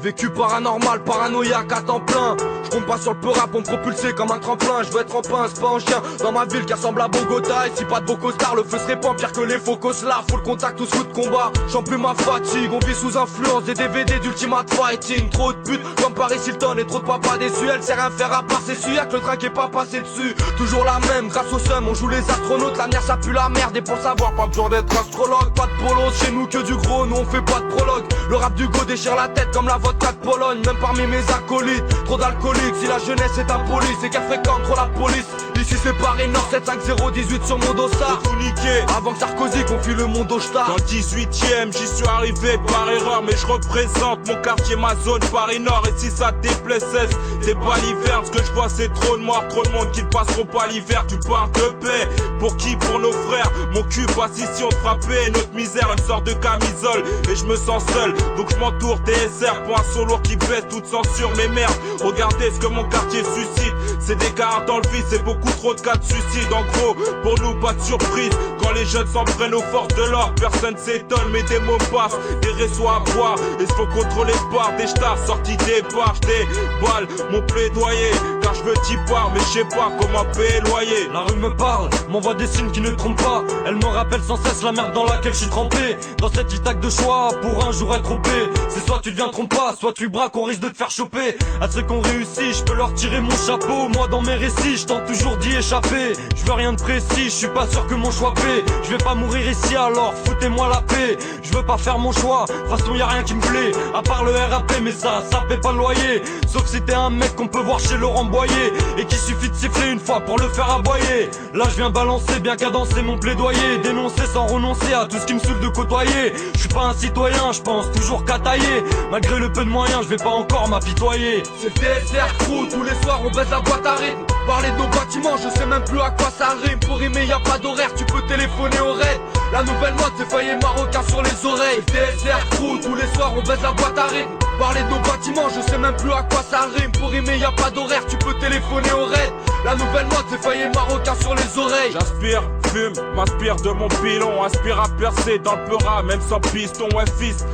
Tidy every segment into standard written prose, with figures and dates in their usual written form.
Vécu paranormal, paranoïaque à temps plein. Je compte pas sur le peu rap pour me propulser comme un tremplin. Je veux être en pince, pas en chien. Dans ma ville qui ressemble à Bogota. Et si pas de beau costard, le feu se répand pire que les faux là. Full contact ou sous de combat. J'en plus ma fatigue. On vit sous influence des DVD d'Ultimate Fighting. Trop de putes comme Paris Hilton et trop de papas déçus. Elle sert à faire à part s'essuyer y'a que le train qui est pas passé dessus. Toujours la même, grâce au seum, on joue les astronautes. La mer ça pue la merde et pour le savoir, pas besoin d'être astrologue. Pas de polos, chez nous que du gros, nous on fait pas de prologue. Le rap du go déchire la tête comme la vodka de Pologne. Même parmi mes acolytes, trop d'alcooliques. Si la jeunesse est impolie, c'est qu'elle fréquente trop la police. Ici c'est Paris Nord, 75018 sur mon dossard. Tout niqué. Avant que Sarkozy confie le monde au star. Dans le 18ème, j'y suis arrivé par erreur. Mais je représente mon quartier, ma zone, Paris Nord. Et si ça te déplaît, cesse, c'est pas l'hiver. Ce que je vois c'est trop de noirs, trop de monde qui ne passeront pas l'hiver. Tu parles de paix, pour qui? Pour nos frères. Mon cul passe ici, on te frappait. Notre misère, une sorte de camisole. Et je me sens seul, donc je m'entoure TSR. Pour un son lourd qui baisse toute censure. Mais merde, regardez ce que mon quartier suscite. C'est des cartes dans le vide, c'est beaucoup trop de cas de suicide. En gros, pour nous pas de surprise. Quand les jeunes s'en prennent aux forces de l'ordre, personne s'étonne, mais des mots passent, des réseaux à boire. Et faut contrôler par des stars sortis des barges, des balles, mon plaidoyer. Car je veux t'y part, mais je sais pas comment payer le loyer. La rue me parle, m'envoie des signes qui ne trompent pas. Elle me rappelle sans cesse la merde dans laquelle je suis trempé. Dans cette itaque de choix, pour un jour être trompé. C'est soit tu deviens trompa, soit tu braques, on risque de te faire choper. À ceux qui ont réussi, je peux leur tirer mon chapeau. Moi dans mes récits, je tente toujours d'y échapper. Je veux rien de précis, je suis pas sûr que mon choix paie. Je vais pas mourir ici alors, foutez-moi la paix. Je veux pas faire mon choix, de toute façon y'a rien qui me plaît. À part le RAP, mais ça paie pas le loyer. Sauf si t'es un mec qu'on peut voir chez Laurent Boyer. Et qu'il suffit de siffler une fois pour le faire aboyer. Là je viens balancer, bien cadencer mon plaidoyer. Dénoncer sans renoncer à tout ce qui me saoule de côtoyer. Je suis pas un citoyen, je pense toujours qu'à tailler. Malgré le peu de moyens, je vais pas encore m'apitoyer. C'est TSR Crew, tous les soirs on baisse la boîte à rythme. Parler de nos bâtiments, je sais même plus à quoi ça rime. Pour rimer y a pas d'horaire, tu peux téléphoner au raid. La nouvelle mode c'est failli marocain sur les oreilles. TSR Crew, tous les soirs on baisse la boîte à rythme. Parler de nos bâtiments, je sais même plus à quoi ça rime. Pour rimer y a pas d'horaire, tu peux téléphoner au raid. La nouvelle mode c'est failli marocain sur les oreilles. J'aspire, fume, m'inspire de mon pilon. Aspire à percer dans le peura, même sans piston. Ouais fils,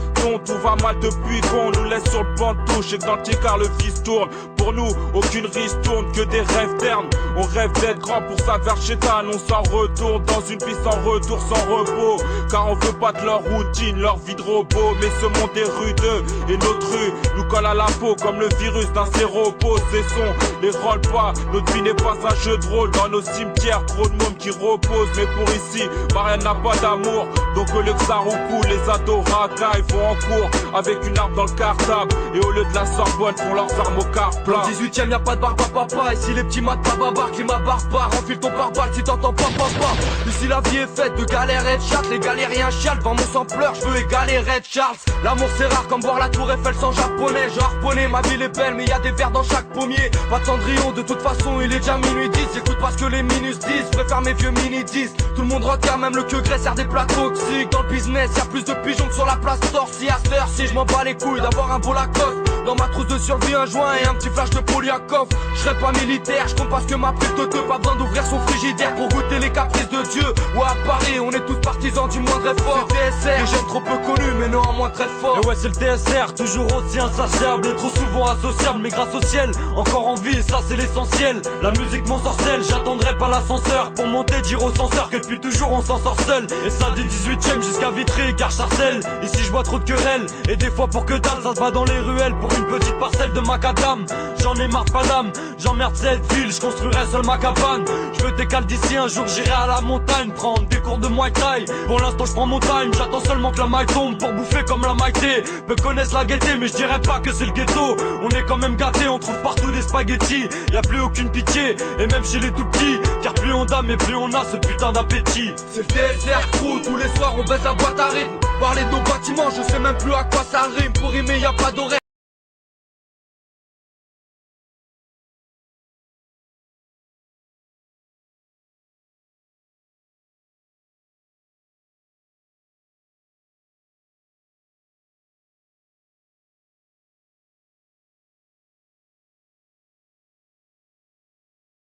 tout va mal depuis qu'on nous laisse sur le banc de touche. Et que dans le ticard le fils tourne. Pour nous, aucune ristourne, que des rêves ternes. On rêve d'être grand pour ça vers chétane. On s'en retourne dans une vie sans retour, sans repos. Car on veut pas de leur routine, leur vie de robot. Mais ce monde est rude et notre rue nous colle à la peau comme le virus d'un séropos. Cessons les rôles pas, notre vie n'est pas un jeu de rôle. Dans nos cimetières, trop de monde qui repose. Mais pour ici, rien n'a pas d'amour. Donc au lieu que ça roucoule, les ados racaillent, vont en cours avec une arme dans le cartable. Et au lieu de la Sorbonne, font leurs armes au car plat. Dans le 18ème y'a pas de barbe à papa. Ici les petits maths pas babar, climat barbare. Enfile ton pare-balles si t'entends pas papa. Ici la vie est faite de galères et de chattes. Les galériens chialent, devant mon sang pleure, je veux égaler Red Charles. L'amour c'est rare comme voir la tour Eiffel sans japonais. Je harponnais, ma ville est belle mais y'a des vers dans chaque pommier. Pas de Cendrillon, de toute façon il est déjà minuit 10. J'écoute pas ce que les minus disent, préfère mes vieux mini 10. Tout le monde regarde, même le queue grès sert des plats toxiques. Dans le business y'a plus de pigeons que sur la place Torcy. À cette heure si je m'en bats les couilles d'avoir un beau Lacoste. Dans ma trousse de survie un joint et un petit flash de Poliakov. Je serais pas militaire, je compte pas ce que ma pute de deux. Pas besoin d'ouvrir son frigidaire pour goûter les caprices de Dieu. Ou à Paris, on est tous partisans du moindre effort. C'est TSR, des jeunes trop peu connus mais néanmoins très forts. Et ouais c'est le TSR, toujours aussi insatiable et trop souvent associable. Mais grâce au ciel, encore en vie, ça c'est l'essentiel. La musique m'ensorcelle, j'attendrai pas l'ascenseur pour monter, dire au censeur que depuis toujours on s'en sort seul. Et ça du 18ème jusqu'à Vitry, car Sarcelles. Ici je vois trop de querelles, et des fois pour que dalle, ça se bat dans les ruelles pour une petite parcelle de macadam. J'en ai marre pas d'âme, j'emmerde cette ville, je construirai seul ma cabane. Je veux décaler d'ici, un jour j'irai à la montagne prendre des cours de Muay Thai. Pour l'instant je prends mon time, j'attends seulement que la maille tombe pour bouffer comme la maïté. Peu connaissent la gaieté mais je dirais pas que c'est le ghetto. On est quand même gâtés, on trouve partout des spaghettis. Y'a plus aucune pitié, et même chez les tout petits. Car plus on dame et plus on a ce putain d'appétit. C'est le TSR Crew, tous les soirs on baisse la boîte à rythme. Parler de nos bâtiments, je sais même plus à quoi ça rime. Pour rimer y'a pas d'horaire.